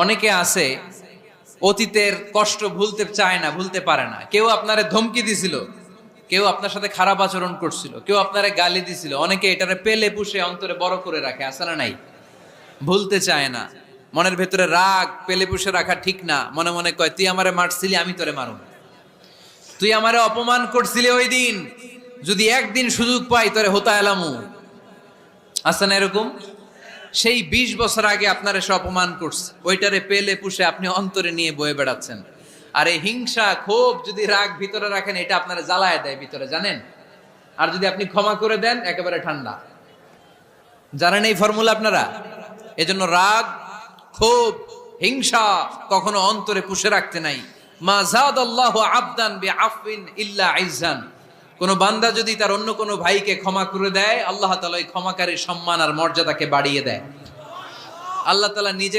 অনেকে আছে অতীতের কষ্ট ভুলতে চায় না, ভুলতে পারে না। কেউ আপনারে ধমকি দিছিল, কেউ আপনার সাথে খারাপ আচরণ করছিল, কেউ আপনারে গালি দিছিল, অনেকে এটারে পেলে পুষে অন্তরে বড় করে রাখে, আছে না নাই? ভুলতে চায় না। মনের ভেতরে রাগ পেলে পুষে রাখা ঠিক না। মনে মনে কয়, তুই আমারে মারছিলি, আমি তোরে মারুম। তুই আমারে অপমান করছিলি ওই দিন, যদি একদিন সুযোগ পাই তোরে হোতা এলামু। আছে না এরকম? সেই 20 বছর আগে আপনার এসে অপমান করছে, ওইটারে পেলে পুষে আপনি অন্তরে নিয়ে বয়ে বেড়াচ্ছেন। আর এই হিংসা ক্ষোভ যদি রাগ ভিতরে রাখেন, এটা আপনারা জ্বালায় দেয় ভিতরে, জানেন? আর যদি আপনি ক্ষমা করে দেন, একেবারে ঠান্ডা। জানেন এই ফর্মুলা আপনারা? এজন্য রাগ, ক্ষোভ, হিংসা কখনো অন্তরে পুষে রাখতে নাই। মা যাদাল্লাহু আবদান বিআফওয়িন ইল্লা ইজ্জান। কোন বান্দা যদি তার অন্য কোন ভাইকে ক্ষমা করে দেয়, আল্লাহ তাআলা ওই ক্ষমাকারীর সম্মান আর মর্যাদাকে বাড়িয়ে দেয়। আল্লাহ তাআলা নিজে